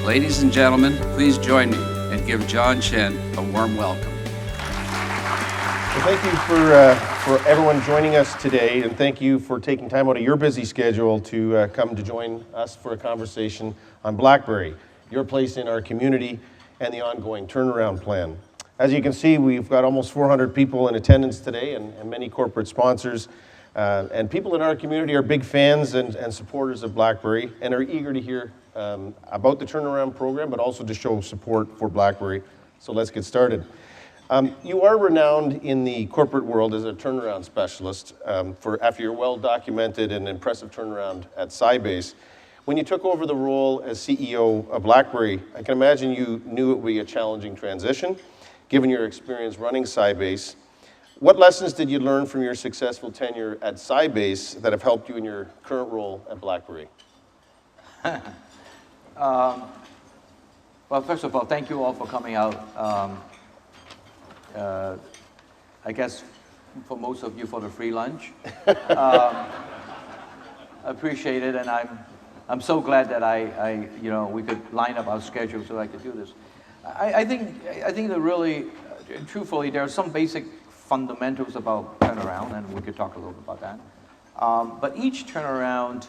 Ladies and gentlemen, please join me and give John Chen a warm welcome. Well, thank you for everyone joining us today, and thank you for taking time out of your busy schedule to come to join us for a conversation on BlackBerry, your place in our community, and the ongoing turnaround plan. As you can see, we've got almost 400 people in attendance today and many corporate sponsors. And people in our community are big fans and supporters of BlackBerry and are eager to hear about the turnaround program, but also to show support for BlackBerry. So let's get started. You are renowned in the corporate world as a turnaround specialist after your well-documented and impressive turnaround at Sybase. When you took over the role as CEO of BlackBerry, I can imagine you knew it would be a challenging transition, given your experience running Sybase. What lessons did you learn from your successful tenure at Sybase that have helped you in your current role at BlackBerry? Well, first of all, thank you all for coming out. I guess for most of you for the free lunch. Appreciate it, and I'm so glad that we could line up our schedule so I could do this. I think that really, truthfully, there are some basic fundamentals about turnaround, and we could talk a little bit about that. But each turnaround,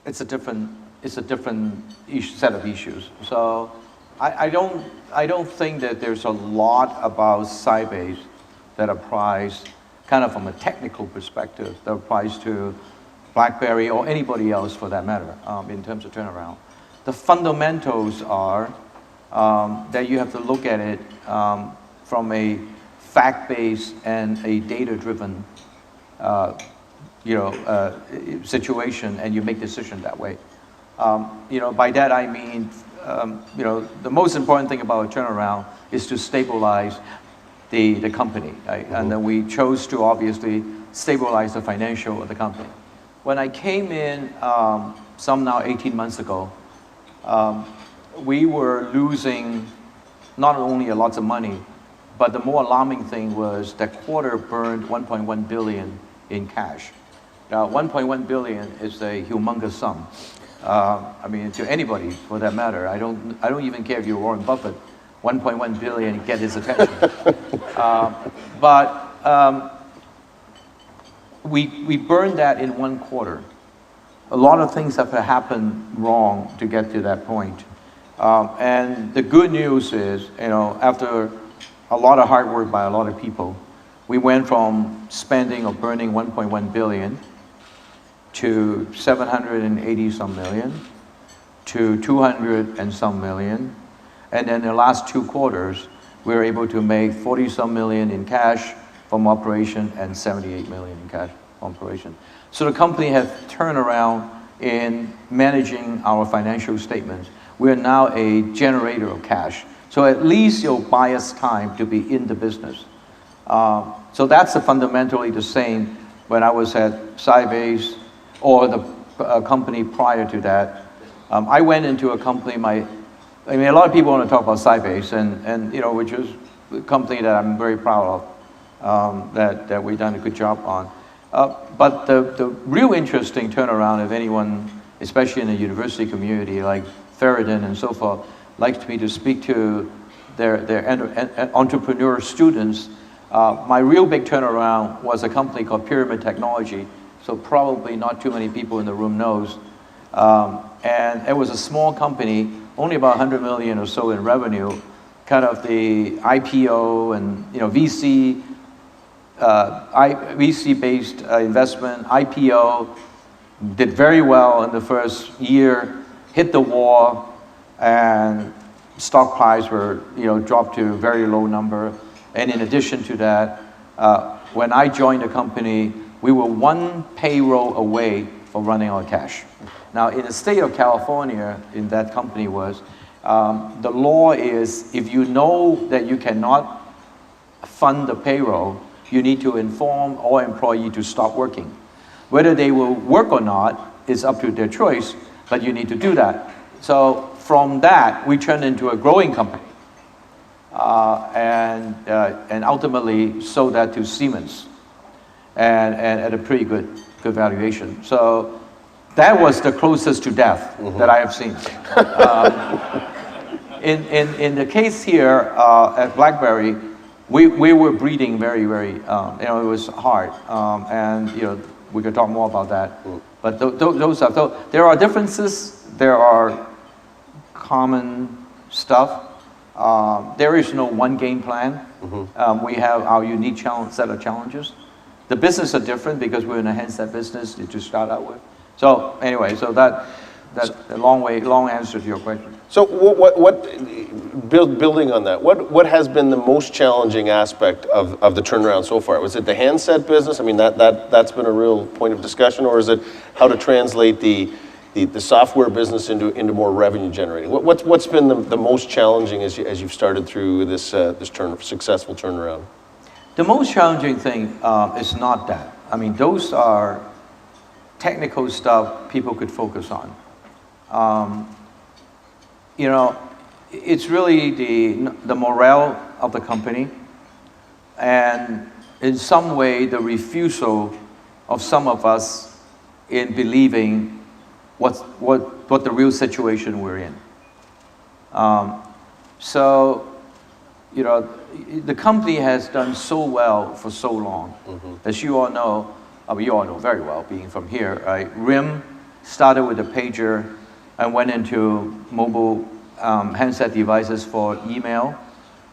it's a different set of issues. So I don't think that there's a lot about Sybase that applies kind of from a technical perspective that applies to BlackBerry or anybody else for that matter in terms of turnaround. The fundamentals are that you have to look at it from a fact-based and a data-driven situation, and you make decisions that way. By that I mean, the most important thing about a turnaround is to stabilize the company, right? Mm-hmm. And then we chose to obviously stabilize the financial of the company. When I came in, some now 18 months ago, we were losing not only lots of money, but the more alarming thing was that quarter burned $1.1 billion in cash. Now, $1.1 billion is a humongous sum. I mean, to anybody for that matter. I don't even care if you're Warren Buffett. $1.1 billion get his attention. We burned that in one quarter. A lot of things have happened wrong to get to that point. And the good news is, after a lot of hard work by a lot of people, we went from spending or burning $1.1 billion to 780 some million to 200 and some million. And then the last 2 quarters, we were able to make 40 some million in cash from operation and 78 million in cash from operation. So the company has turned around in managing our financial statements. We are now a generator of cash. So at least it'll buy us time to be in the business. So that's fundamentally the same when I was at Sybase or the company prior to that. I went into a company, a lot of people want to talk about Sybase, and which is a company that I'm very proud of, that we've done a good job on. But the real interesting turnaround, if anyone, especially in the university community like Ferrodin and so forth, likes me to speak to their entrepreneur students. My real big turnaround was a company called Pyramid Technology, so probably not too many people in the room knows. And it was a small company, only about 100 million or so in revenue, kind of the IPO and VC-based investment, IPO, did very well in the first year, hit the wall, and stock price dropped to a very low number. And in addition to that, when I joined the company, we were 1 payroll away from running out of cash. Now, in the state of California, in that company was, the law is if you know that you cannot fund the payroll, you need to inform all employees to stop working. Whether they will work or not is up to their choice, but you need to do that. So from that, we turned into a growing company and ultimately sold that to Siemens and at a pretty good valuation. So That was the closest to death that I have seen. In the case here at BlackBerry, we were breathing very, very, it was hard. And, we could talk more about that. But those are, so there are differences, there are common stuff. There is no one game plan. We have our unique set of challenges. The business are different because we're in a handset business to start out with. So anyway, so that's a long answer to your question. So building on that, what has been the most challenging aspect of the turnaround so far? Was it the handset business? I mean, that's been a real point of discussion, or is it how to translate the software business into more revenue generating? What's been the most challenging as you've started through this successful turnaround? The most challenging thing is not that. I mean, those are technical stuff people could focus on. It's really the morale of the company, and in some way the refusal of some of us in believing what the real situation we're in. The company has done so well for so long. As you all know, you all know very well, being from here, right? RIM started with a pager and went into mobile handset devices for email.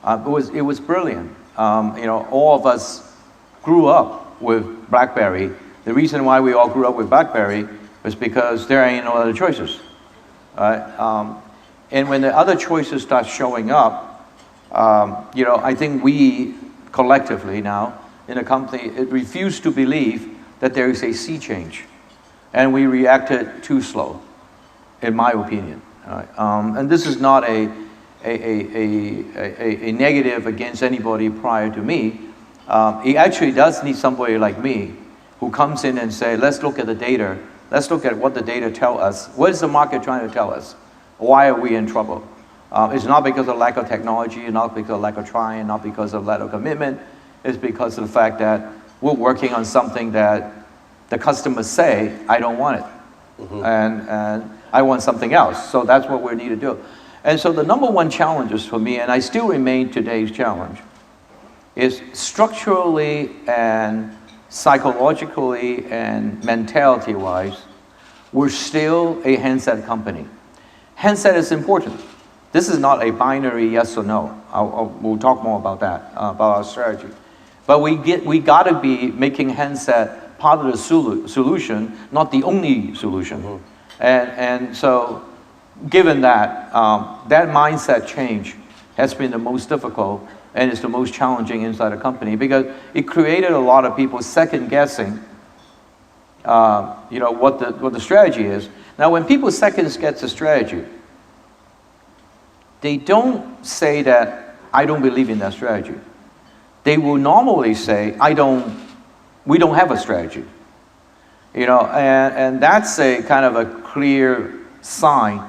It was brilliant. All of us grew up with BlackBerry. The reason why we all grew up with BlackBerry was because there ain't no other choices, right? And when the other choices start showing up, I think we collectively now in the company refuse to believe that there is a sea change, and we reacted too slow, in my opinion. And this is not a negative against anybody prior to me. It actually does need somebody like me who comes in and say, let's look at the data. Let's look at what the data tell us. What is the market trying to tell us? Why are we in trouble? It's not because of lack of technology, not because of lack of trying, not because of lack of commitment. It's because of the fact that we're working on something that the customers say, I don't want it. And I want something else. So that's what we need to do. And so the number one challenge is for me, and I still remain today's challenge, is structurally and psychologically and mentality-wise, we're still a handset company. Handset is important. This is not a binary yes or no. We'll talk more about that, about our strategy. But we got to be making handset part of the solution, not the only solution. And so, given that, that mindset change has been the most difficult and is the most challenging inside a company because it created a lot of people second guessing, what the strategy is. Now, when people second guess the strategy, they don't say that I don't believe in that strategy. They will normally say we don't have a strategy. And that's a kind of a clear sign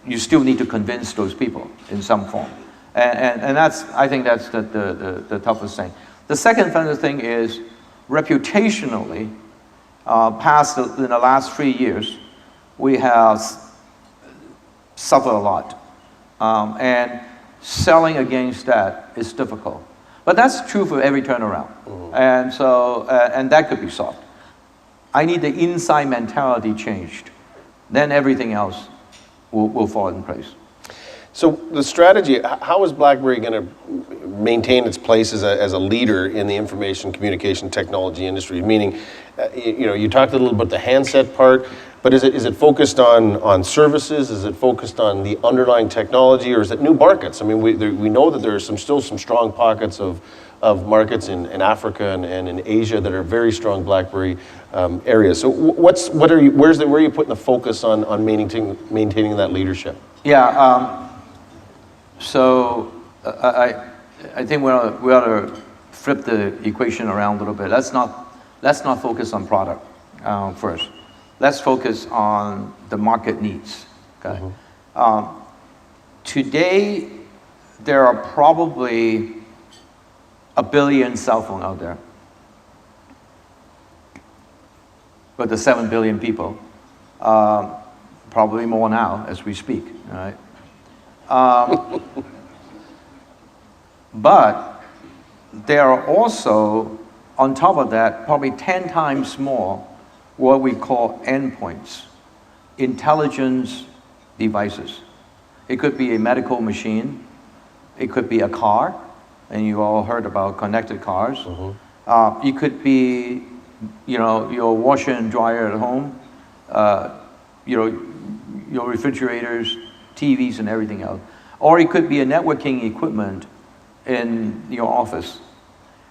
you still need to convince those people in some form. And I think that's the toughest thing. The second thing is reputationally, in the last 3 years, we have suffered a lot. And selling against that is difficult. But that's true for every turnaround. And so, and that could be solved. I need the inside mentality changed. Then everything else will fall in place. So the strategy, how is BlackBerry going to maintain its place as a leader in the information communication technology industry? Meaning, you talked a little about the handset part, but is it focused on services? Is it focused on the underlying technology, or is it new markets? I mean, we know that there are still some strong pockets of markets in Africa and in Asia that are very strong BlackBerry areas. So where are you putting the focus on maintaining that leadership? Yeah. So I think we ought to flip the equation around a little bit. Let's not focus on product first. Let's focus on the market needs. Okay. Today, there are probably 1 billion cell phones out there. but the 7 billion people, probably more now as we speak, all right? But there are also, on top of that, probably 10 times more what we call endpoints, intelligence devices. It could be a medical machine, it could be a car, and you all heard about connected cars. It could be, you know, your washer and dryer at home, you know, your refrigerators, TVs, and everything else. Or it could be a networking equipment in your office.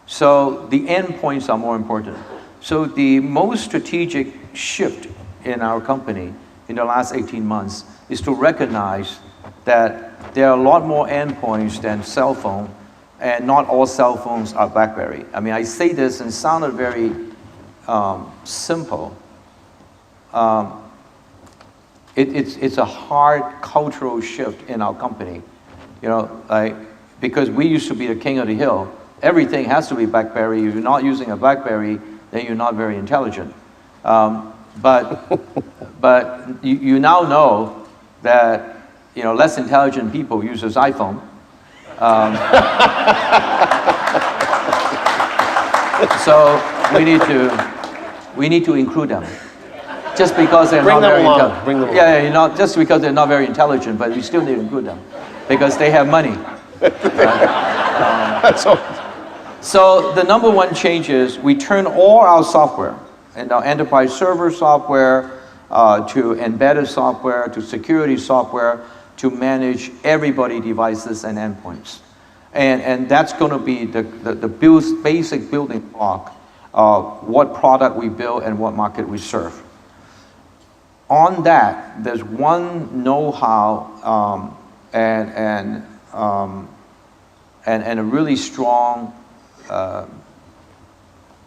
So the endpoints are more important. So the most strategic shift in our company in the last 18 months is to recognize that there are a lot more endpoints than cell phone, and not all cell phones are BlackBerry. I mean, I say this and sounded very simple. It's a hard cultural shift in our company, you know, like, because we used to be the king of the hill. Everything has to be BlackBerry. If you're not using a BlackBerry, then you're not very intelligent. But you now know that, you know, less intelligent people use this iPhone. So we need to include them. Just because they're not very intelligent. Yeah, you know, just because they're not very intelligent, but we still need to include them because they have money. So the number one change is we turn all our software, and our enterprise server software, to embedded software, to security software, to manage everybody's devices and endpoints. And that's going to be the basic building block of what product we build and what market we serve. On that, there's one know-how and a really strong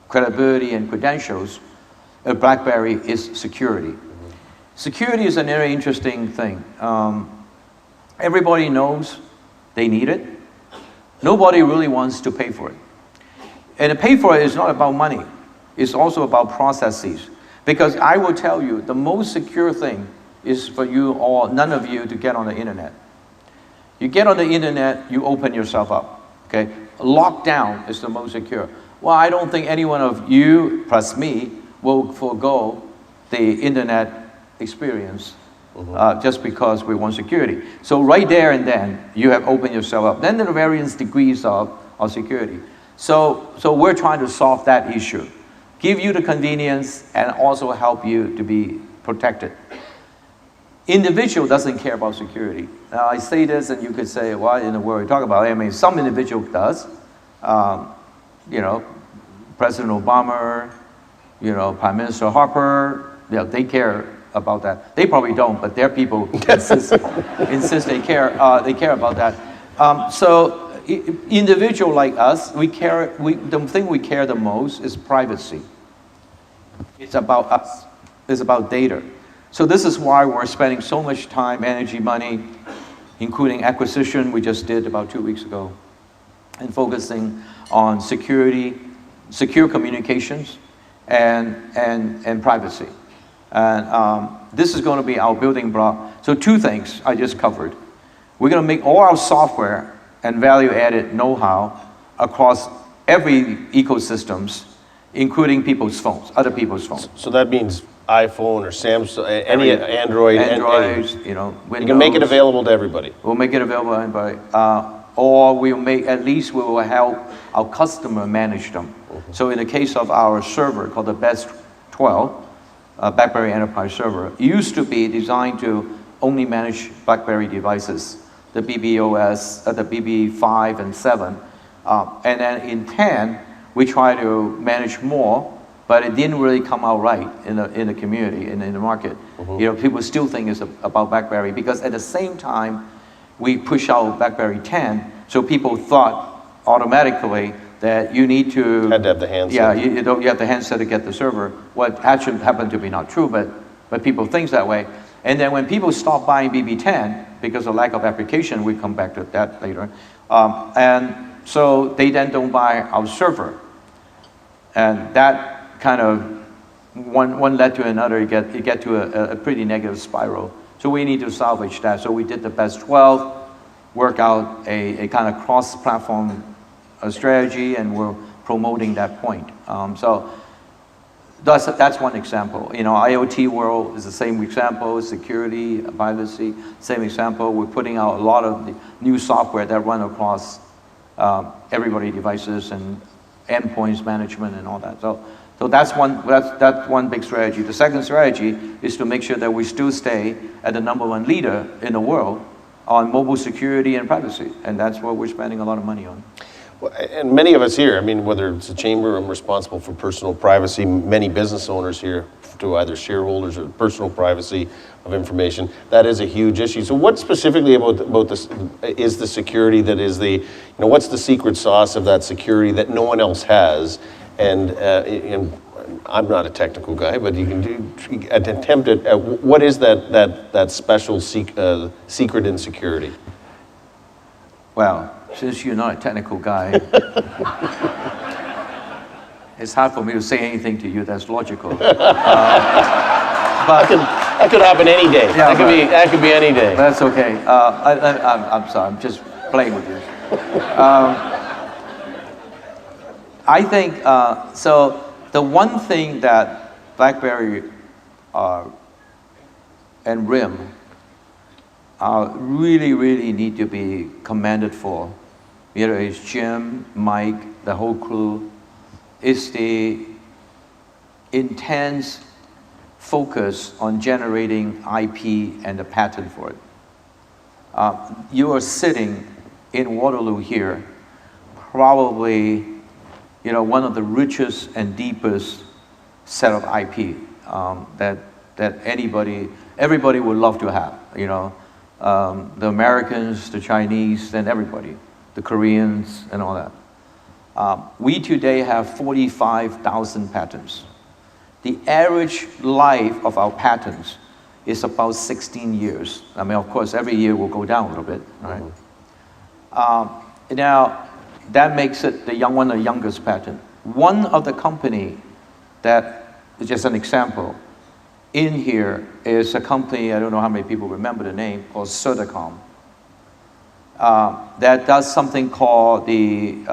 credibility and credentials of BlackBerry is security. Security is a very interesting thing. Everybody knows they need it. Nobody really wants to pay for it. And to pay for it is not about money. It's also about processes. Because I will tell you, the most secure thing is for you or none of you to get on the internet. You get on the internet, you open yourself up, okay? Lockdown is the most secure. Well, I don't think any one of you, plus me, will forego the internet experience just because we want security. So right there and then, you have opened yourself up. Then there are various degrees of security. So we're trying to solve that issue. Give you the convenience and also help you to be protected. Individual doesn't care about security. Now I say this and you could say, what in the world are you talking about? I mean, some individual does. You know, President Obama, you know, Prime Minister Harper, you know, they care about that. They probably don't, but their people insist they care about that. So individual like us, the thing we care the most is privacy. It's about us. It's about data. So this is why we're spending so much time, energy, money, including acquisition we just did about 2 weeks ago, and focusing on security, secure communications, and privacy. And this is going to be our building block. So 2 things I just covered. We're going to make all our software and value-added know-how across every ecosystems, including people's phones, other people's phones. So that means iPhone or Samsung, any Android, you know, Windows. You can make it available to everybody. We'll make it available to everybody. Or we'll make, at least we will help our customer manage them. So in the case of our server called the BEST 12, BlackBerry Enterprise Server, it used to be designed to only manage BlackBerry devices, the BBOS, the BB5 and 7. And then in 10, we try to manage more, but it didn't really come out right in the community, in the market. You know, people still think it's about BlackBerry because at the same time, we push out BlackBerry 10, so people thought automatically that you need to... Had to have the handset. Yeah, you have the handset to get the server. What actually happened to be not true, but people think that way. And then when people stop buying BB10, because of lack of application, we come back to that later, and so they then don't buy our server. And that kind of one led to another, you get to a pretty negative spiral. So we need to salvage that. So we did the best 12, work out a kind of cross-platform strategy, and we're promoting that point. So that's one example. You know, IoT world is the same example, security, privacy, same example. We're putting out a lot of the new software that run across everybody's devices and endpoints management and all that. So that's one big strategy. The second strategy is to make sure that we still stay at the #1 leader in the world on mobile security and privacy, and that's what we're spending a lot of money on. Well, and many of us here, I mean, whether it's a chamber, I'm responsible for personal privacy, many business owners here to either shareholders or personal privacy of information, that is a huge issue. So what specifically about this is the security that is the, you know, what's the secret sauce of that security that no one else has? And I'm not a technical guy, but you can do an attempt at what is that special secret in security? Well, since you're not a technical guy, it's hard for me to say anything to you that's logical. But that could happen any day. Yeah, that could be any day. That's okay. I'm sorry. I'm just playing with you. I think so. The one thing that BlackBerry and RIM really need to be commended for, whether it's Jim, Mike, the whole crew, is the intense focus on generating IP and the patent for it. You are sitting in Waterloo here, probably, you know, one of the richest and deepest set of IP that everybody would love to have. You know, the Americans, the Chinese, and everybody, the Koreans, and all that. We today have 45,000 patents. The average life of our patents is about 16 years. I mean, of course, every year will go down a little bit, right? Now, that makes it the youngest patent. One of the company that is just an example in here is a company, I don't know how many people remember the name, called Certicom. That does something called the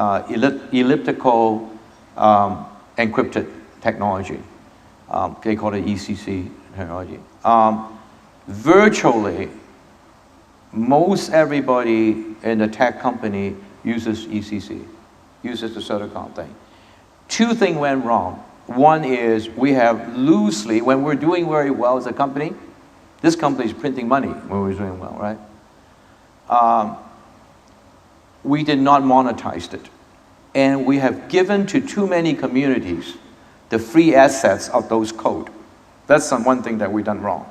elliptical encrypted technology. They call it ECC technology. Virtually, most everybody in the tech company uses ECC, uses the Certicom thing. Two things went wrong. One is we have loosely, when we're doing very well as a company, this company is printing money when we're doing well, right? We did not monetize it. And we have given to too many communities the free assets of those code. That's one thing that we've done wrong.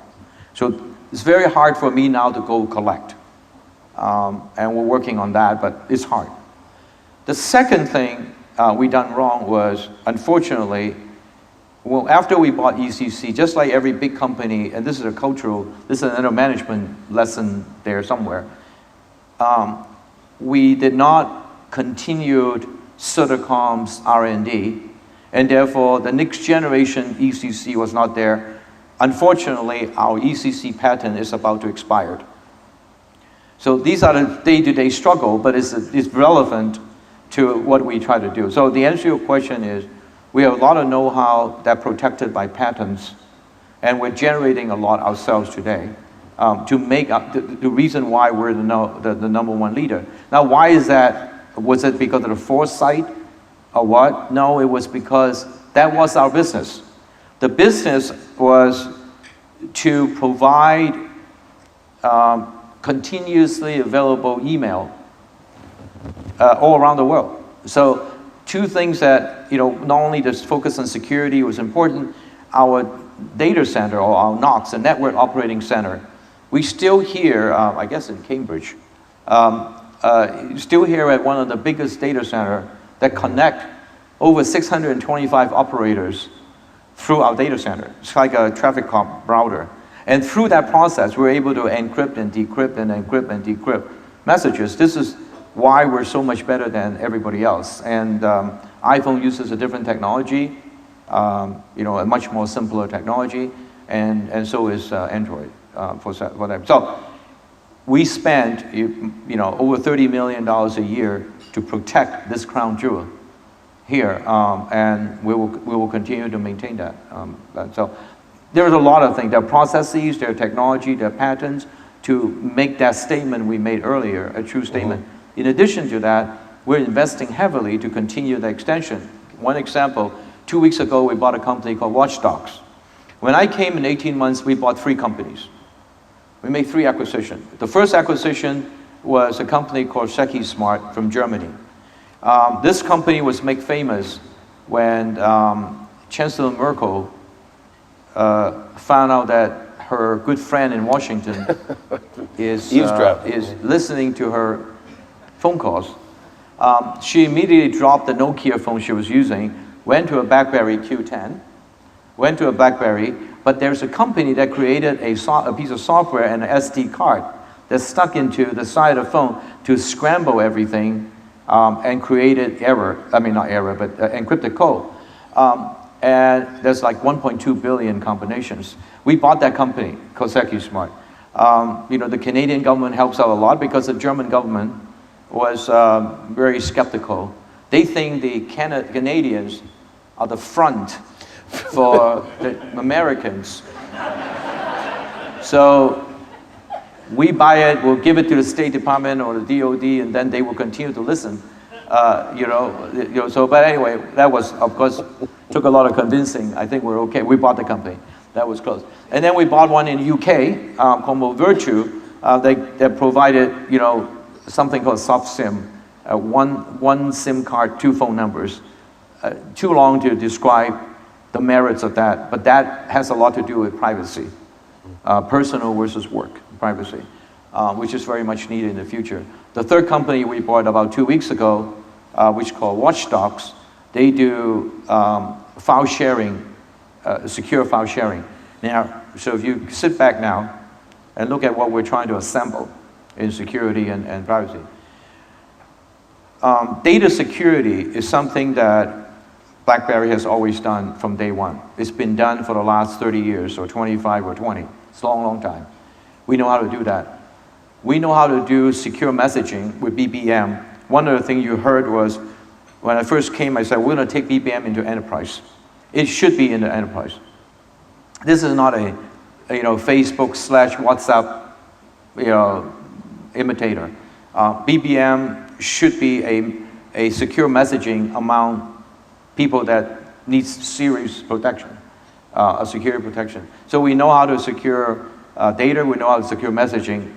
So it's very hard for me now to go collect. And we're working on that, but it's hard. The second thing we done wrong was, unfortunately, well, after we bought ECC, just like every big company, and this is a management lesson there somewhere, we did not continue Certicom's R&D, and therefore the next generation ECC was not there. Unfortunately, our ECC patent is about to expire. So these are the day-to-day struggle, but it's relevant to what we try to do. So the answer to your question is, we have a lot of know-how that's protected by patents, and we're generating a lot ourselves today to make up the reason why we're the #1 leader. Now, why is that? Was it because of the foresight or what? No, it was because that was our business. The business was to provide continuously available email all around the world. So two things that, you know, not only this focus on security was important, our data center, or our NOC, the Network Operating Center, we still here, I guess in Cambridge, still here at one of the biggest data center that connect over 625 operators through our data center. It's like a traffic cop router. And through that process, we're able to encrypt and decrypt and encrypt and decrypt messages. This is why we're so much better than everybody else. And iPhone uses a different technology. a much more simpler technology, and so is Android for that. So we spend over $30 million a year to protect this crown jewel here, and we will continue to maintain that. So there's a lot of things. There are processes, there are technology, there are patents to make that statement we made earlier a true statement. In addition to that, we're investing heavily to continue the extension. One example, 2 weeks ago, we bought a company called Watchdogs. When I came in 18 months, we bought 3 companies. We made 3 acquisitions. The first acquisition was a company called Secusmart from Germany. This company was made famous when Chancellor Merkel found out that her good friend in Washington is listening to her phone calls. She immediately dropped the Nokia phone she was using, went to a BlackBerry Q10, went to a BlackBerry, but there's a company that created a piece of software and an SD card that's stuck into the side of the phone to scramble everything and created encrypted code. And there's like 1.2 billion combinations. We bought that company called Secusmart. The Canadian government helps out a lot because the German government was very skeptical. They think the Canadians are the front for the Americans. So we buy it, we'll give it to the State Department or the DOD, and then they will continue to listen. But anyway, that was, of course, took a lot of convincing. I think we're okay. We bought the company. That was close. And then we bought one in the UK called Virtue. They provided, something called soft SIM, one SIM card, 2 phone numbers. Too long to describe the merits of that, but that has a lot to do with privacy, personal versus work privacy, which is very much needed in the future. The third company we bought about 2 weeks ago, which is called Watchdogs, they do file sharing, secure file sharing. Now, so if you sit back now and look at what we're trying to assemble in security and privacy. Data security is something that BlackBerry has always done from day one. It's been done for the last 30 years or 25 or 20. It's a long, long time. We know how to do that. We know how to do secure messaging with BBM. One of the things you heard was, when I first came, I said, we're going to take BBM into enterprise. It should be in the enterprise. This is not a Facebook / WhatsApp imitator. BBM should be a secure messaging among people that need serious protection, security protection. So we know how to secure data, we know how to secure messaging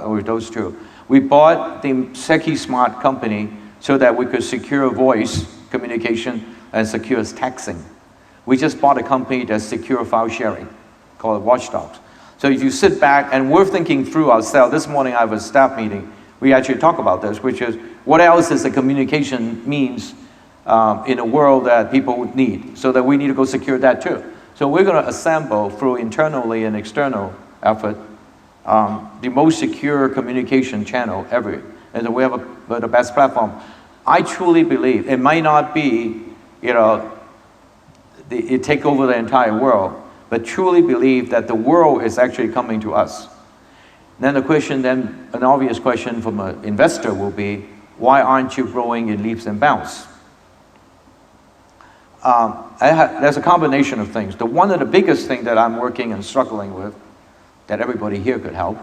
with those two. We bought the Secusmart company so that we could secure voice communication and secure texting. We just bought a company that's secure file sharing called Watchdogs. So if you sit back, and we're thinking through ourselves, this morning I have a staff meeting, we actually talk about this, which is what else is a communication means in a world that people would need, so that we need to go secure that too. So we're going to assemble through internally and external effort the most secure communication channel ever. And so we have the best platform. I truly believe it might not be, it take over the entire world, but truly believe that the world is actually coming to us. Then the question, an obvious question from an investor will be, why aren't you growing in leaps and bounds? There's a combination of things. One of the biggest things that I'm working and struggling with, that everybody here could help,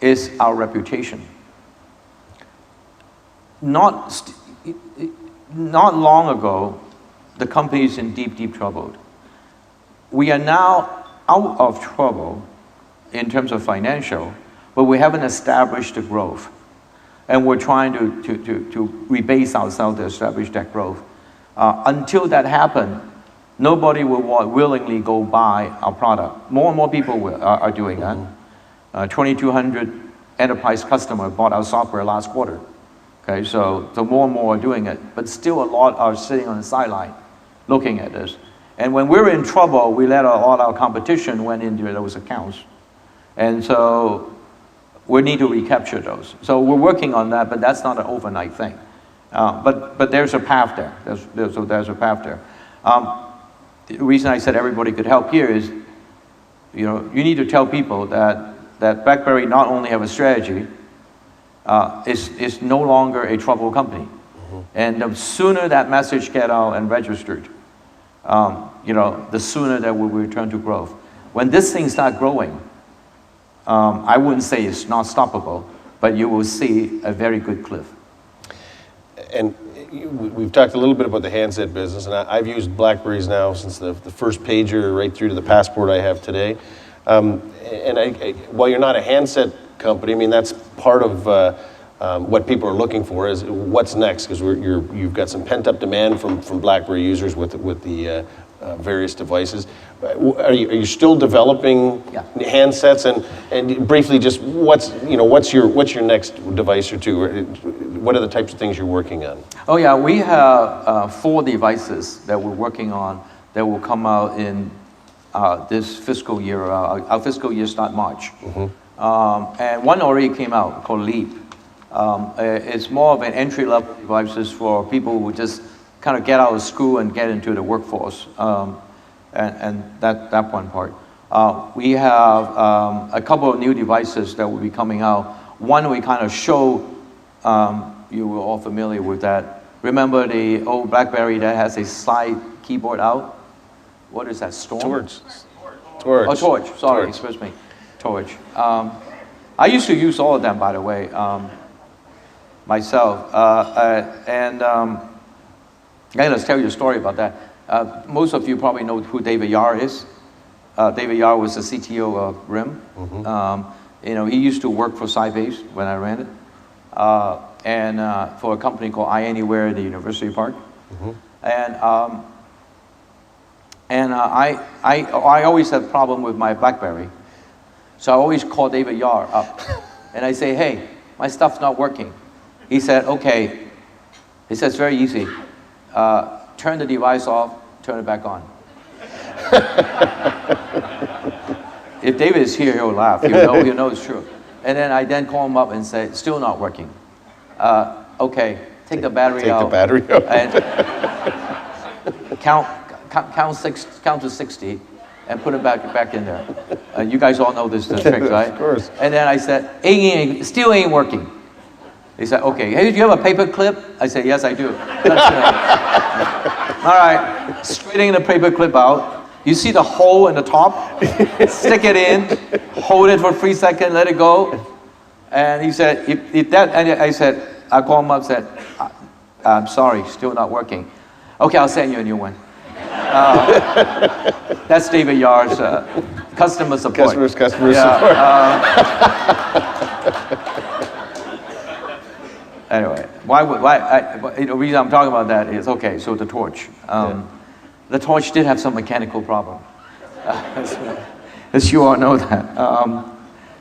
is our reputation. Not long ago, the company is in deep, deep trouble. We are now out of trouble in terms of financial, but we haven't established the growth. And we're trying to rebase ourselves to establish that growth. Until that happens, nobody will willingly go buy our product. More and more people are doing that. 2,200 enterprise customers bought our software last quarter. Okay, so more and more are doing it, but still a lot are sitting on the sideline looking at this. And when we're in trouble, we let a lot of our competition went into those accounts. And so we need to recapture those. So we're working on that, but that's not an overnight thing. But there's a path there. There's a path there. The reason I said everybody could help here is, you need to tell people that BlackBerry not only have a strategy, it's no longer a troubled company. And the sooner that message get out and registered, the sooner that we will return to growth. When this thing starts growing, I wouldn't say it's not stoppable, but you will see a very good cliff. And we've talked a little bit about the handset business, and I've used BlackBerries now since the first pager right through to the Passport I have today. While you're not a handset company, I mean, that's part of what people are looking for is what's next, because you've got some pent-up demand from BlackBerry users with the various devices. Are you still developing handsets? And briefly, just what's your next device or two? What are the types of things you're working on? Oh yeah, we have 4 devices that we're working on that will come out in this fiscal year. Our fiscal year starts March. And one already came out called Leap. It's more of an entry-level devices for people who just kind of get out of school and get into the workforce. And that one part. We have a couple of new devices that will be coming out. One we kind of show, you were all familiar with that. Remember the old BlackBerry that has a slide keyboard out? What is that, Storm? Torch. Oh, Torch, sorry, excuse me. Torch. I used to use all of them, by the way, myself. Let's tell you a story about that. Most of you probably know who David Yar is. David Yar was the CTO of RIM. He used to work for Sybase when I ran it, and for a company called iAnywhere at the University Park. I always had a problem with my BlackBerry, so I always call David Yar up, and I say, "Hey, my stuff's not working." He said, "Okay." He said, "It's very easy. Turn the device off, turn it back on." If David is here, he'll laugh. He'll know it's true. And then I call him up and say, "Still not working." Okay, take the battery out. Take the battery out. And count to 60 and put it back in there. You guys all know this trick, right? Of course. And then I said, still ain't working. He said, "Okay, hey, do you have a paper clip?" I said, "Yes, I do." All right, straighten the paper clip out. You see the hole in the top? Stick it in, hold it for 3 seconds, let it go. And he said, I called him up and said, "I'm sorry, still not working." "Okay, I'll send you a new one." That's David Yar's customer support. Customer support. Anyway, the reason I'm talking about that is, okay, so the Torch. The Torch did have some mechanical problem. As you all know that.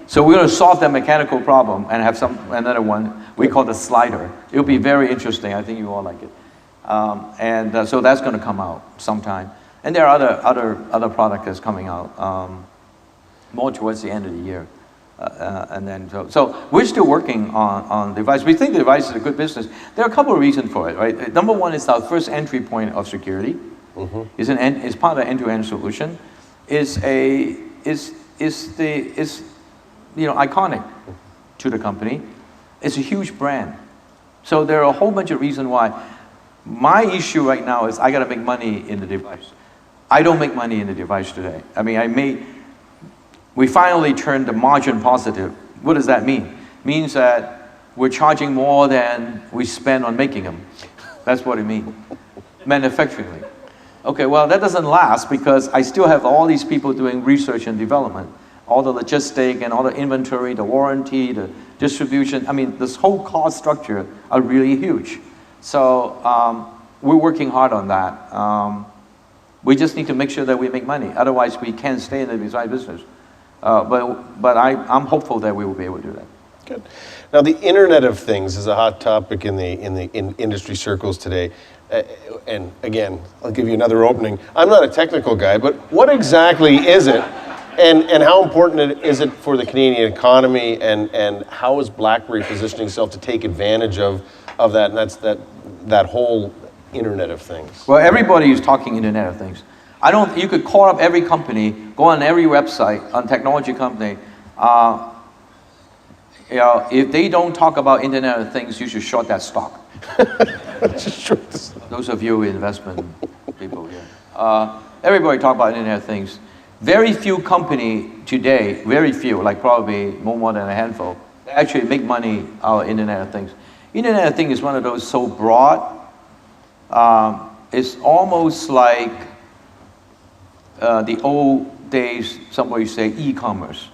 So we're going to solve that mechanical problem and have another one we call the slider. It'll be very interesting. I think you all like it. So that's going to come out sometime. And there are other products that's coming out more towards the end of the year. So we're still working on the device. We think the device is a good business. There are a couple of reasons for it, right? Number one is our first entry point of security. Is part of the end-to-end solution. Is iconic to the company. It's a huge brand. So there are a whole bunch of reasons why. My issue right now is I got to make money in the device. I don't make money in the device today. I mean, we finally turned the margin positive. What does that mean? It means that we're charging more than we spend on making them. That's what it means, manufacturing. Okay, well, that doesn't last because I still have all these people doing research and development, all the logistic and all the inventory, the warranty, the distribution. I mean, this whole cost structure are really huge. So we're working hard on that. We just need to make sure that we make money. Otherwise, we can't stay in the design business. But I'm hopeful that we will be able to do that. Good. Now, the Internet of Things is a hot topic in industry circles today. And again, I'll give you another opening. I'm not a technical guy, but what exactly is it? And how important is it for the Canadian economy? And how is BlackBerry positioning itself to take advantage of of that, and that's that whole Internet of Things. Well, everybody is talking Internet of Things. You could call up every company, go on every website, on technology company. If they don't talk about Internet of Things, you should short that stock. Those of you investment people here. Everybody talk about Internet of Things. Very few company today, very few, like probably no more than a handful, actually make money out of Internet of Things. Internet of Things is one of those so broad. It's almost like the old days, somebody say e-commerce.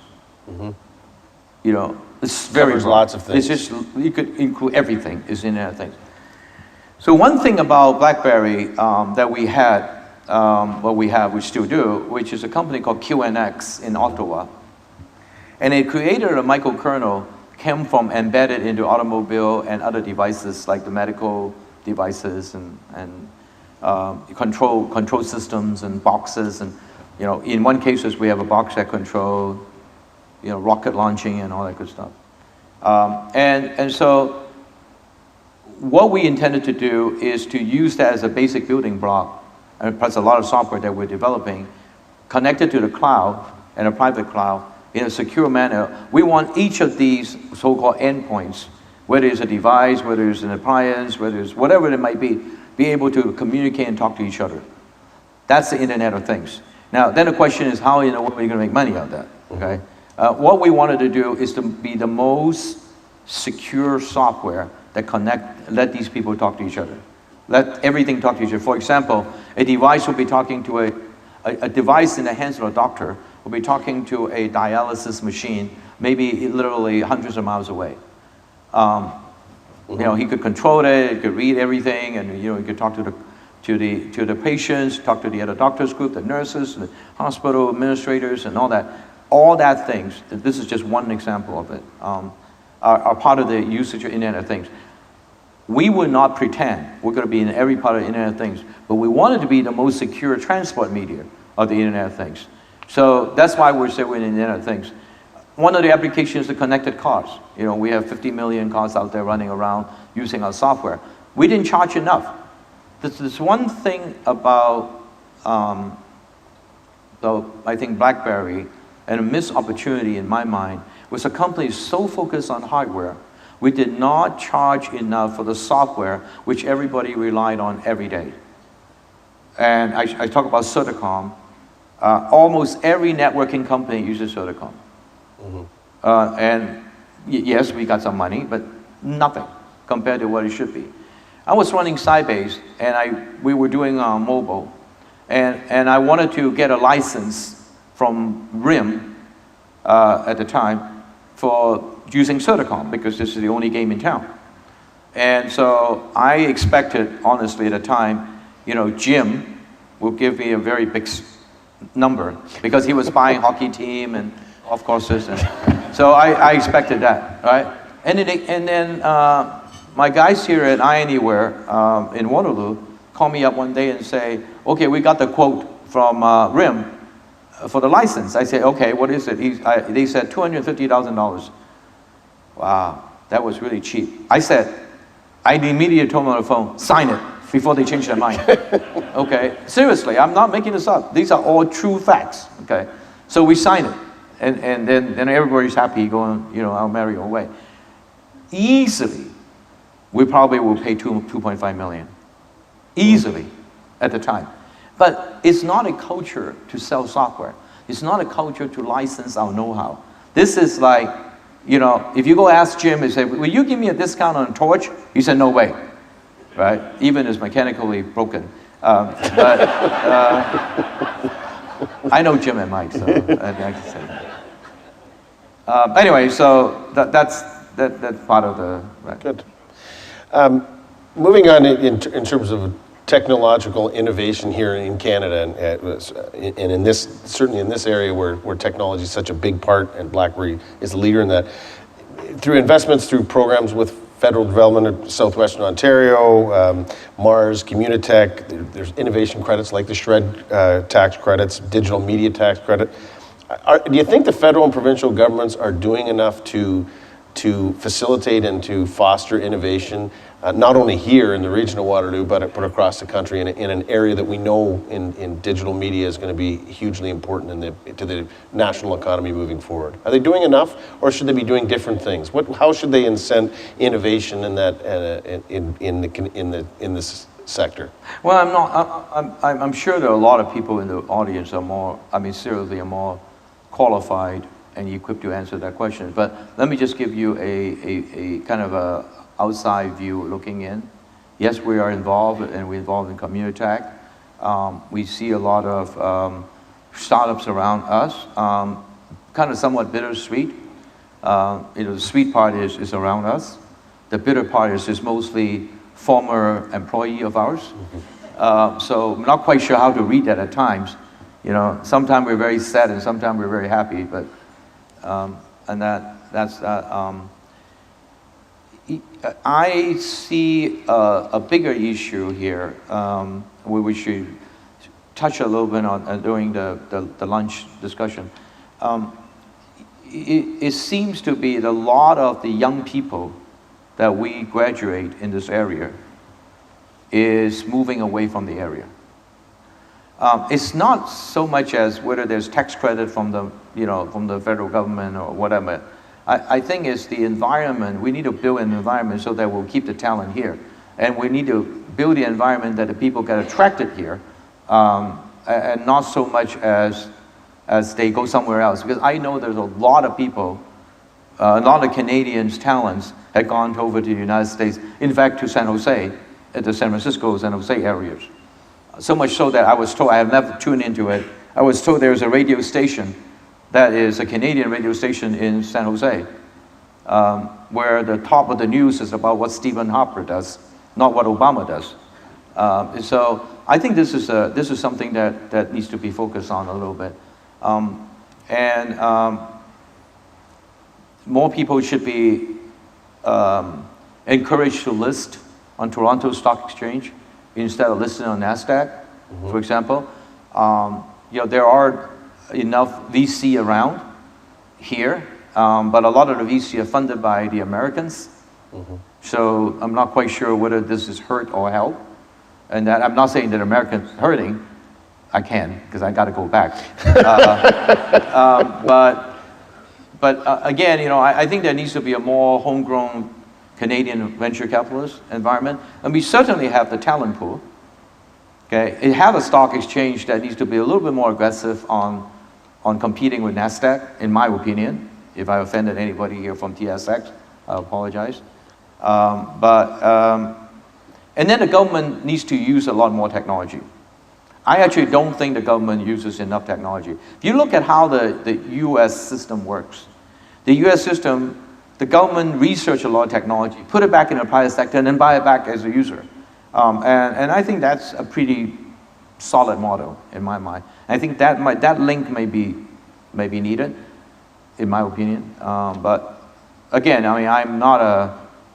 It's very Covers broad. lots of things. It's just, you could include everything is Internet of Things. So one thing about BlackBerry that we had, we still do, which is a company called QNX in Ottawa. And it created a microkernel, came from embedded into automobile and other devices like the medical devices and control systems and boxes. And in one cases we have a box that control rocket launching and all that good stuff. And so what we intended to do is to use that as a basic building block, and plus a lot of software that we're developing, connected to the cloud and a private cloud in a secure manner. We want each of these so-called endpoints, whether it's a device, whether it's an appliance, whether it's whatever it might be able to communicate and talk to each other. That's the Internet of Things. Now, then the question is, how in the world are you going to make money out of that? Okay. What we wanted to do is to be the most secure software that let these people talk to each other. Let everything talk to each other. For example, a device will be talking to a device in the hands of a doctor will be talking to a dialysis machine, maybe literally hundreds of miles away. He could control it, he could read everything, and he could talk to the patients, talk to the other doctors group, the nurses, the hospital administrators, and all that. All that things, this is just one example of it, are part of the usage of Internet of Things. We would not pretend we're going to be in every part of the Internet of Things, but we wanted to be the most secure transport media of the Internet of Things. So that's why we're saying we're in the Internet of Things. One of the applications is the connected cars. We have 50 million cars out there running around using our software. We didn't charge enough. There's one thing about, I think BlackBerry, and a missed opportunity in my mind, was a company so focused on hardware, we did not charge enough for the software, which everybody relied on every day. And I talk about Certicom. Almost every networking company uses Certicom. And yes, we got some money, but nothing compared to what it should be. I was running Sybase, and we were doing mobile, and I wanted to get a license from RIM at the time for using Certicom, because this is the only game in town. And so I expected, honestly, at the time, Jim will give me a very big number, because he was buying hockey team and golf courses, and so I expected that, right? And then my guys here at iAnywhere in Waterloo called me up one day and say, okay, we got the quote from RIM for the license. I said, okay, what is it? They said $250,000. Wow, that was really cheap. I immediately told them on the phone, sign it before they change their mind. Okay, seriously, I'm not making this up. These are all true facts. Okay, so we sign it, and then everybody's happy going, I'll marry your way. Easily, we probably will pay $2.5 million. Easily, at the time. But it's not a culture to sell software. It's not a culture to license our know-how. This is like, if you go ask Jim and say, will you give me a discount on a torch? He said, no way, right? Even it's mechanically broken. But I know Jim and Mike, so I can say that. Anyway, so that's part of the... Right. Good. Moving on in terms of technological innovation here in Canada, and in this, certainly in this area where technology is such a big part, and BlackBerry is the leader in that, through investments, through programs with federal development of Southwestern Ontario, Mars, Communitech, there's innovation credits like the SHRED tax credits, digital media tax credit. Do you think the federal and provincial governments are doing enough to facilitate and to foster innovation not only here in the region of Waterloo, but across the country in an area that we know in digital media is going to be hugely important to the national economy moving forward. Are they doing enough, or should they be doing different things? How should they incent innovation in that in this sector? Well, I'm sure there are a lot of people in the audience are more, seriously, are more qualified and equipped to answer that question. But let me just give you a kind of a outside view looking in. Yes, we are involved, and we're involved in community tech. We see a lot of startups around us, kind of somewhat bittersweet. The sweet part is around us. The bitter part is mostly former employee of ours. So I'm not quite sure how to read that at times. Sometimes we're very sad and sometimes we're very happy, but I see a bigger issue here where we should touch a little bit on during the lunch discussion. It seems to be that a lot of the young people that we graduate in this area is moving away from the area. It's not so much as whether there's tax credit from the federal government or whatever. I think it's the environment. We need to build an environment so that we'll keep the talent here. And we need to build the environment that the people get attracted here, and not so much as they go somewhere else. Because I know there's a lot of people, a lot of Canadians' talents had gone over to the United States, in fact to San Jose, at the San Francisco, San Jose areas. So much so that I was told, I have never tuned into it, I was told there's a radio station that is a Canadian radio station in San Jose, where the top of the news is about what Stephen Harper does, not what Obama does. So I think this is something that needs to be focused on a little bit. More people should be encouraged to list on Toronto Stock Exchange instead of listing on NASDAQ, for example. There are enough VC around here, but a lot of the VC are funded by the Americans. So I'm not quite sure whether this is hurt or help. And that I'm not saying that Americans hurting. I can, because I got to go back. But again, I think there needs to be a more homegrown Canadian venture capitalist environment. And we certainly have the talent pool. Okay, it have a stock exchange that needs to be a little bit more aggressive on competing with NASDAQ, in my opinion. If I offended anybody here from TSX, I apologize. And then the government needs to use a lot more technology. I actually don't think the government uses enough technology. If you look at how the US system works, the US system, the government research a lot of technology, put it back in the private sector, and then buy it back as a user. And I think that's a pretty solid model in my mind. I think that link may be needed, in my opinion. But again, I'm not an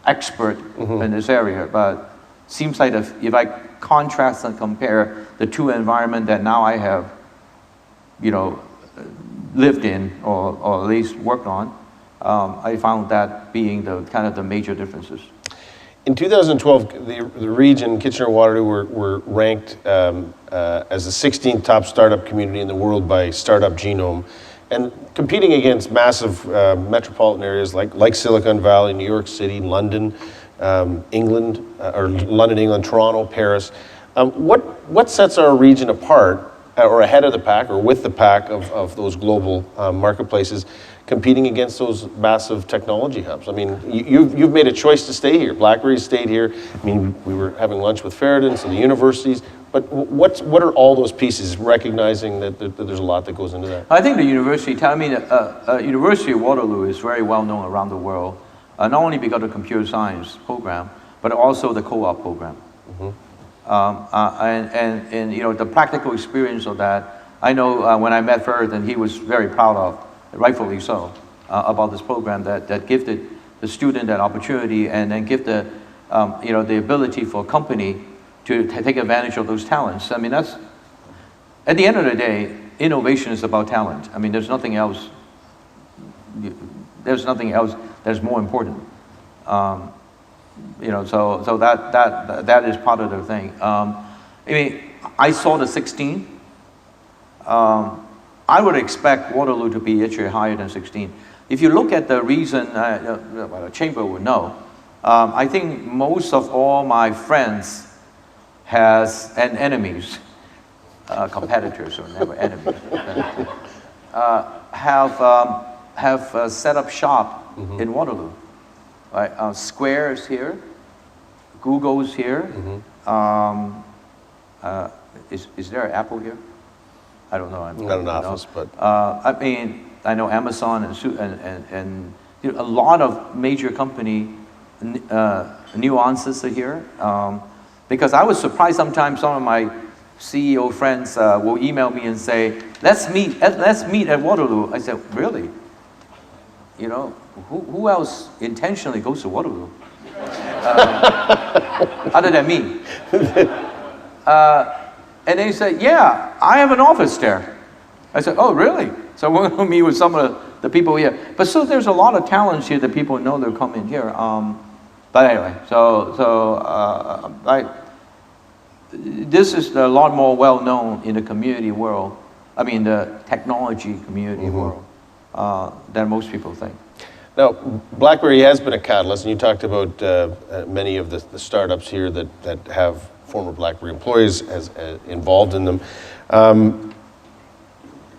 expert in this area, but seems like if I contrast and compare the two environments that now I have, lived in or at least worked on, I found that being the major differences. In 2012, the region, Kitchener-Waterloo, were ranked as the 16th top startup community in the world by Startup Genome, and competing against massive metropolitan areas like Silicon Valley, New York City, London, England, Toronto, Paris. What sets our region apart, or ahead of the pack, or with the pack of those global marketplaces, competing against those massive technology hubs? I mean, you've made a choice to stay here. BlackBerry stayed here. I mean, we were having lunch with Ferrodin, so the universities. But what are all those pieces, recognizing that there's a lot that goes into that? I think the university, University of Waterloo is very well known around the world, not only because of the computer science program, but also the co-op program. And the practical experience of that, I know when I met Ferrodin, he was very proud of, rightfully so, about this program that gifted the student that opportunity and then give the ability for a company to take advantage of those talents. I mean, that's, at the end of the day, innovation is about talent. I mean, there's nothing else that's more important. So that is part of the thing. I mean, I saw the 16. I would expect Waterloo to be actually higher than 16. If you look at the reason, the chamber would know. I think most of all my friends and enemies, competitors are never enemies, have set up shop in Waterloo. Right? Square is here, Google is here. Is there an Apple here? I don't know. Not an office, but I mean, I know Amazon and a lot of major company nuances are here. Because I was surprised sometimes some of my CEO friends will email me and say, let's meet at Waterloo. I said, really? Who else intentionally goes to Waterloo? Other than me. And they said, yeah, I have an office there. I said, oh, really? So we're going to meet with some of the people here. But so there's a lot of talents here that people know they're coming here. But anyway, this is a lot more well known in the community world, I mean the technology community world, than most people think. Now, BlackBerry has been a catalyst, and you talked about many of the startups here that have former BlackBerry employees as involved in them.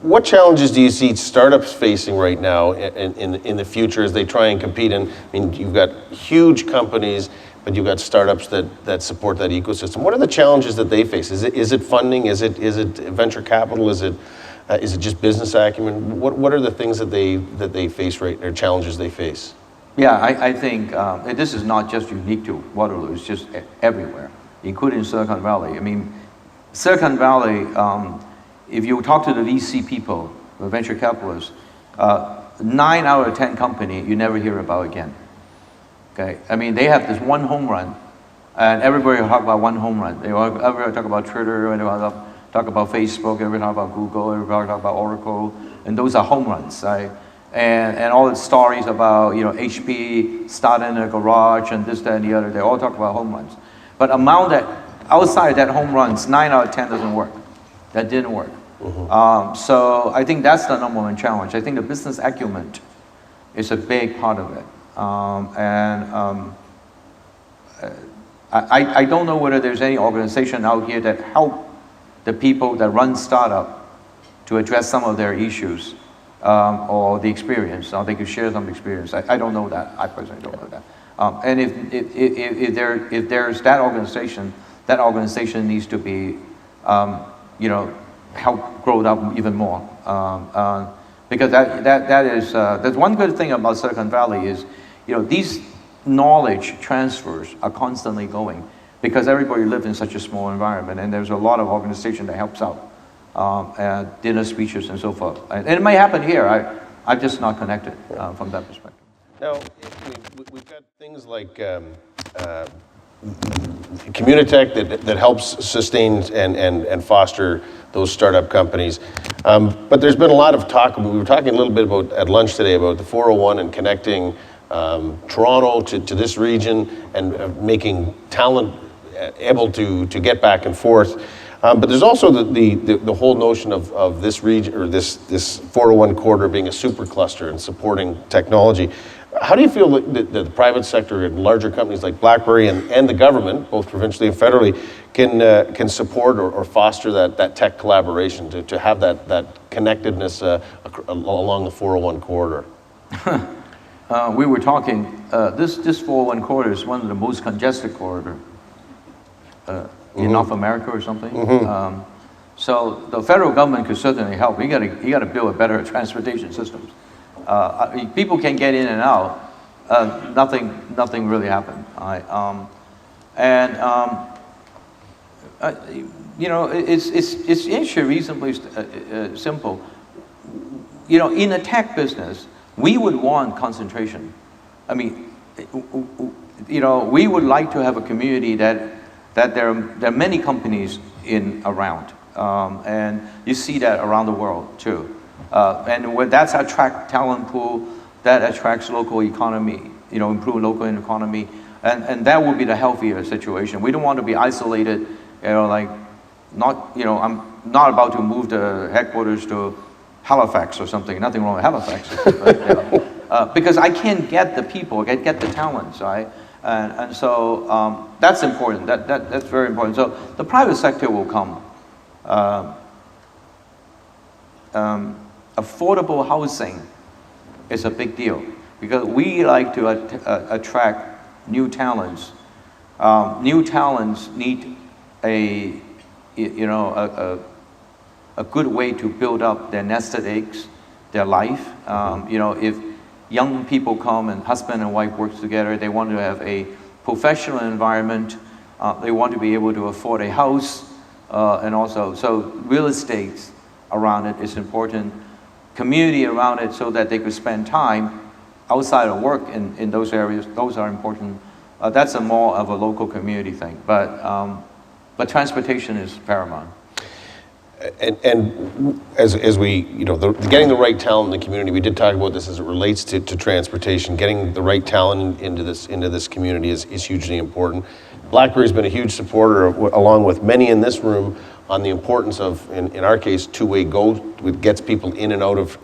What challenges do you see startups facing right now in the future as they try and compete? And I mean, you've got huge companies, but you've got startups that support that ecosystem. What are the challenges that they face? Is it funding? Is it venture capital? Is it just business acumen? What are the things that they face or challenges they face? Yeah, I think this is not just unique to Waterloo. It's just everywhere, including Silicon Valley. I mean, Silicon Valley. If you talk to the VC people, the venture capitalists, 9 out of 10 company you never hear about again. Okay, I mean they have this one home run, and everybody will talk about one home run. Everybody talk about Twitter, everybody talk about Facebook, everybody talk about Google, everybody talk about Oracle, and those are home runs. Right? And all the stories about HP starting in a garage and this, that, and the other, they all talk about home runs. But among that, outside that home runs, 9 out of 10 doesn't work. That didn't work. So I think that's the number one challenge. I think the business acumen is a big part of it. I don't know whether there's any organization out here that help the people that run startup to address some of their issues or the experience, or they could share some experience. I don't know that. I personally don't know that. And if there's that organization needs to be help grow it up even more. Because that's one good thing about Silicon Valley is, these knowledge transfers are constantly going because everybody lives in such a small environment, and there's a lot of organization that helps out, dinner speeches and so forth. And it may happen here. I'm just not connected from that perspective. Now, we've got things like Communitech that helps sustain and foster those startup companies. But there's been a lot of talk. We were talking a little bit about at lunch today about the 401 and connecting Toronto to this region and making talent able to get back and forth. But there's also the whole notion of this region, or this 401 corridor being a supercluster and supporting technology. How do you feel that the private sector and larger companies like BlackBerry and the government, both provincially and federally, can support or foster that tech collaboration to have that connectedness along the 401 corridor? We were talking, this 401 corridor is one of the most congested corridor in North America or something. So the federal government could certainly help. You got to build a better transportation system. People can get in and out. Nothing really happened. It's actually reasonably simple. In the tech business, we would want concentration. I mean, we would like to have a community that there are many companies around, and you see that around the world too. And when that's attract talent pool, that attracts local economy, improve local economy. And that would be the healthier situation. We don't want to be isolated, like I'm not about to move the headquarters to Halifax or something. Nothing wrong with Halifax, but, because I can't get the people, get the talents, right? And so that's important. That's very important. So the private sector will come. Affordable housing is a big deal because we like to attract new talents. New talents need a good way to build up their nested eggs, their life. If young people come and husband and wife work together, they want to have a professional environment. They want to be able to afford a house, and also, so real estate around it is important. Community around it so that they could spend time outside of work in those areas. Those are important. That's a more of a local community thing, but transportation is paramount. And as we, getting the right talent in the community, we did talk about this as it relates to transportation. Getting the right talent into this community is hugely important. BlackBerry's been a huge supporter, along with many in this room, on the importance of, in our case, two-way go, which gets people in and out of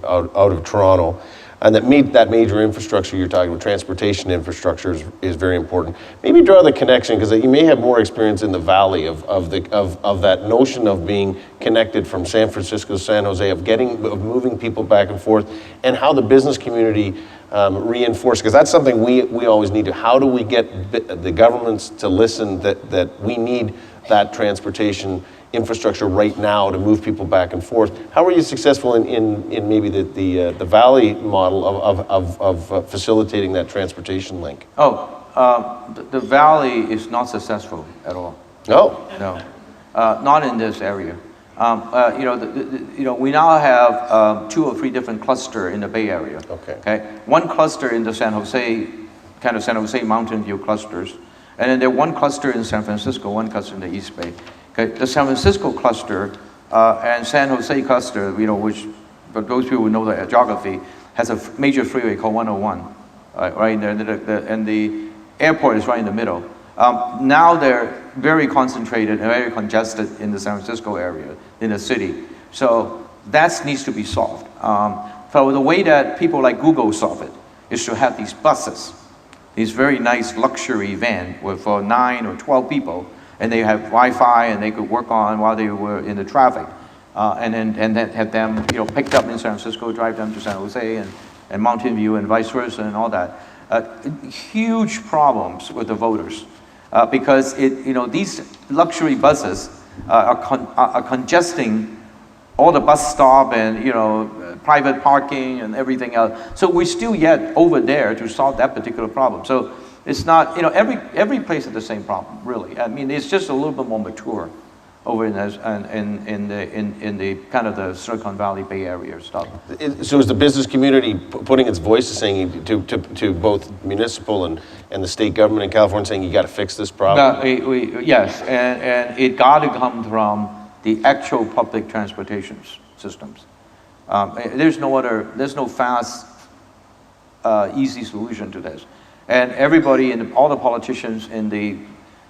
Toronto. And that major infrastructure you're talking about, transportation infrastructure, is very important. Maybe draw the connection, because you may have more experience in the valley of that notion of being connected from San Francisco to San Jose, of moving people back and forth, and how the business community reinforce, because that's something we always need to. How do we get the governments to listen that we need that transportation infrastructure right now to move people back and forth? How were you successful in maybe the Valley model of facilitating that transportation link? The Valley is not successful at all. No? No, not in this area. We now have 2 or 3 different clusters in the Bay Area. Okay. One cluster in the San Jose Mountain View clusters, and then there's one cluster in San Francisco, one cluster in the East Bay. Okay, the San Francisco cluster and San Jose cluster, which, for those people who know the geography, has a major freeway called 101, right there, and the airport is right in the middle. Now they're very concentrated and very congested in the San Francisco area, in the city. So that needs to be solved. So the way that people like Google solve it is to have these buses, these very nice luxury van for 9 or 12 people, and they have Wi-Fi and they could work on while they were in the traffic, and then have them picked up in San Francisco, drive them to San Jose and Mountain View and vice versa and all that. Huge problems with the voters because these luxury buses are congesting all the bus stop and private parking and everything else. So we're still yet over there to solve that particular problem. So it's not, every place has the same problem, really. I mean, it's just a little bit more mature over in the kind of the Silicon Valley Bay Area stuff. So is the business community putting its voice, saying to both municipal and the state government in California, saying you got to fix this problem? Yes, and it got to come from the actual public transportation systems. There's no fast, easy solution to this. And everybody, all the politicians in the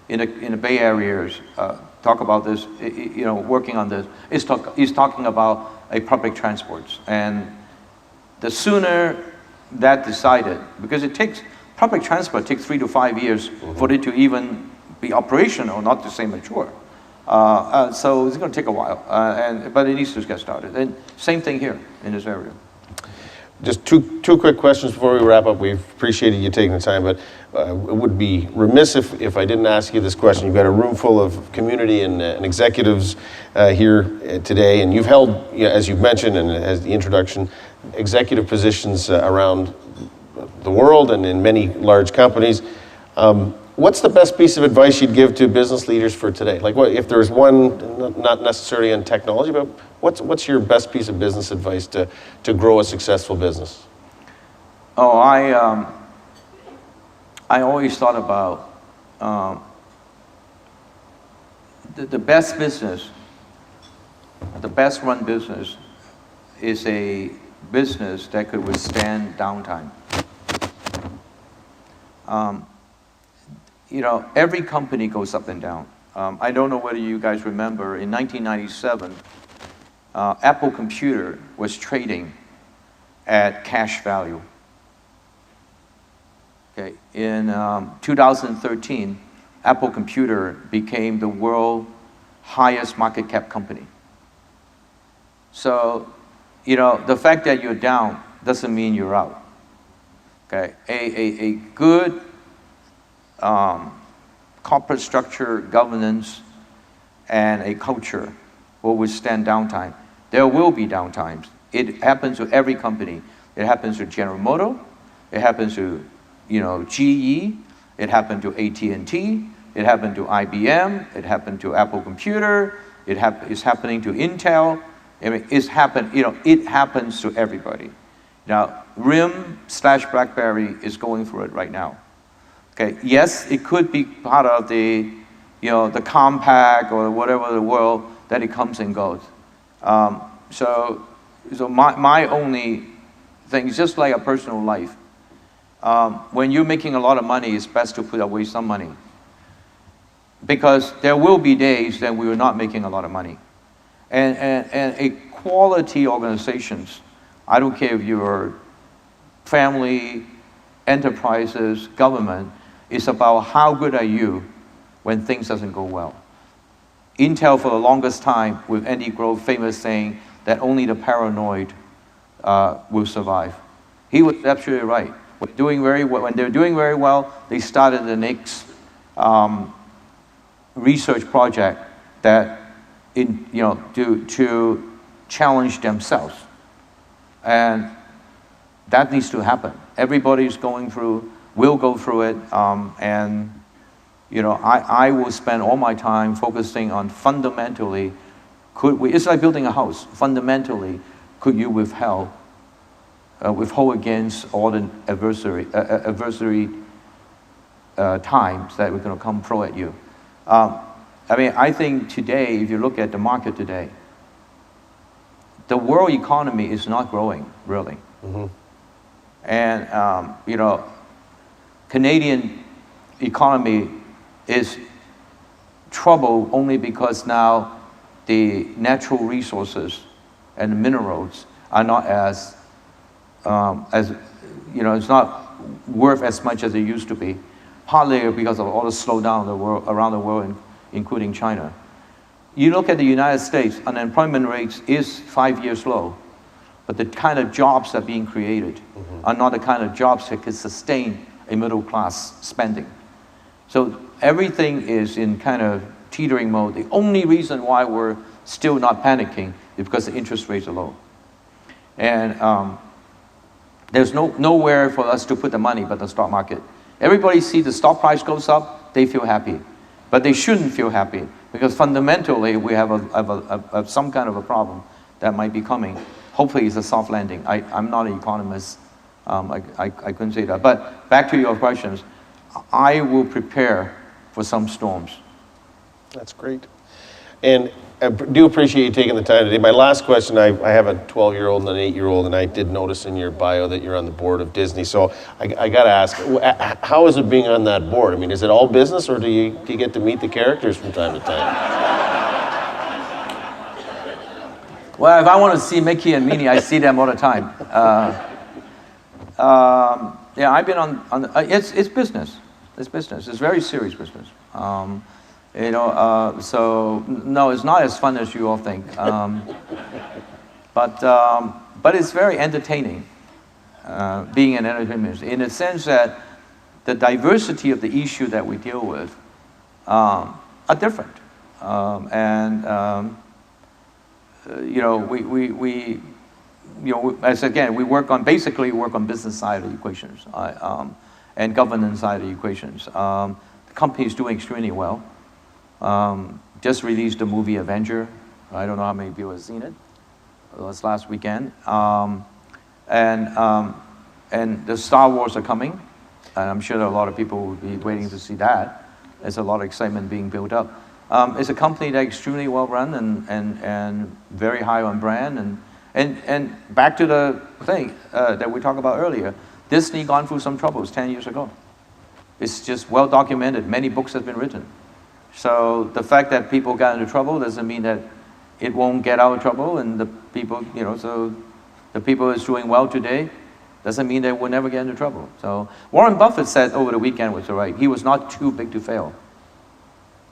Bay Areas talk about this, working on this, is talking about a public transports. And the sooner that decided, because public transport takes 3 to 5 years for it to even be operational, not to say mature. So it's going to take a while, but it needs to get started. And same thing here in this area. Just two quick questions before we wrap up. We've appreciated you taking the time, but it would be remiss if I didn't ask you this question. You've got a room full of community and executives here today, and you've held, as you've mentioned and as the introduction, executive positions around the world and in many large companies. What's the best piece of advice you'd give to business leaders for today? Like, what if there's one, not necessarily in technology, but what's your best piece of business advice to grow a successful business? Oh, I always thought about the best business, the best run business is a business that could withstand downtime. every company goes up and down. I don't know whether you guys remember, in 1997, Apple Computer was trading at cash value. Okay, in 2013, Apple Computer became the world's highest market cap company. So, the fact that you're down doesn't mean you're out. Okay, a good corporate structure, governance, and a culture will withstand downtime. There will be downtimes. It happens to every company. It happens to General Motors. It happens to, GE. It happened to AT&T. It happened to IBM. It happened to Apple Computer. It's happening to Intel. I mean, it happens to everybody. Now, RIM/BlackBerry is going through it right now. Okay, yes, it could be part of the, the compact or whatever the world that it comes and goes. So my only thing is just like a personal life. When you're making a lot of money, it's best to put away some money. Because there will be days that we are not making a lot of money. And a quality organizations, I don't care if you're family, enterprises, government, it's about how good are you when things doesn't go well. Intel for the longest time, with Andy Grove famous saying that only the paranoid will survive. He was absolutely right. When they're doing very well, they started the next research project that to challenge themselves. And that needs to happen. Everybody's will go through it, and I will spend all my time focusing on fundamentally, it's like building a house. Fundamentally, could you withhold against all the adversary times that we're going to come throw at you. I think today, if you look at the market today, the world economy is not growing, really. Mm-hmm. And, Canadian economy is troubled only because now the natural resources and the minerals are not as it's not worth as much as it used to be, partly because of all the slowdown around the world, including China. You look at the United States, unemployment rates is 5 years low, but the kind of jobs that are being created are not the kind of jobs that can sustain a middle class spending. So everything is in kind of teetering mode. The only reason why we're still not panicking is because the interest rates are low. And there's nowhere for us to put the money but the stock market. Everybody sees the stock price goes up, they feel happy. But they shouldn't feel happy because fundamentally we have some kind of a problem that might be coming. Hopefully it's a soft landing. I'm not an economist. I couldn't say that. But back to your questions, I will prepare for some storms. That's great. And I do appreciate you taking the time today. My last question, I have a 12-year-old and an 8-year-old, and I did notice in your bio that you're on the board of Disney. So I got to ask, how is it being on that board? I mean, is it all business, or do you get to meet the characters from time to time? Well, if I want to see Mickey and Minnie, I see them all the time. Yeah, I've been on it's business. It's business. It's very serious business. So no, it's not as fun as you all think. But it's very entertaining, being an entertainment in the sense that the diversity of the issue that we deal with are different. As again, we work on business side of the equations and governance side of the equations. The company is doing extremely well. Just released the movie Avenger. I don't know how many people have seen it. It was last weekend. And the Star Wars are coming, and I'm sure that a lot of people will be waiting to see that. There's a lot of excitement being built up. It's a company that's extremely well run and very high on brand. And back to the thing that we talked about earlier, Disney gone through some troubles 10 years ago. It's just well documented. Many books have been written. So the fact that people got into trouble doesn't mean that it won't get out of trouble, and the people, so the people who's doing well today doesn't mean they will never get into trouble. So Warren Buffett said over the weekend, was right, he was not too big to fail.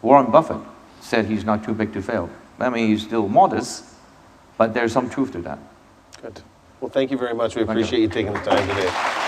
Warren Buffett said he's not too big to fail. I mean, he's still modest, but there's some truth to that. Good. Well, thank you very much. We appreciate you taking the time today.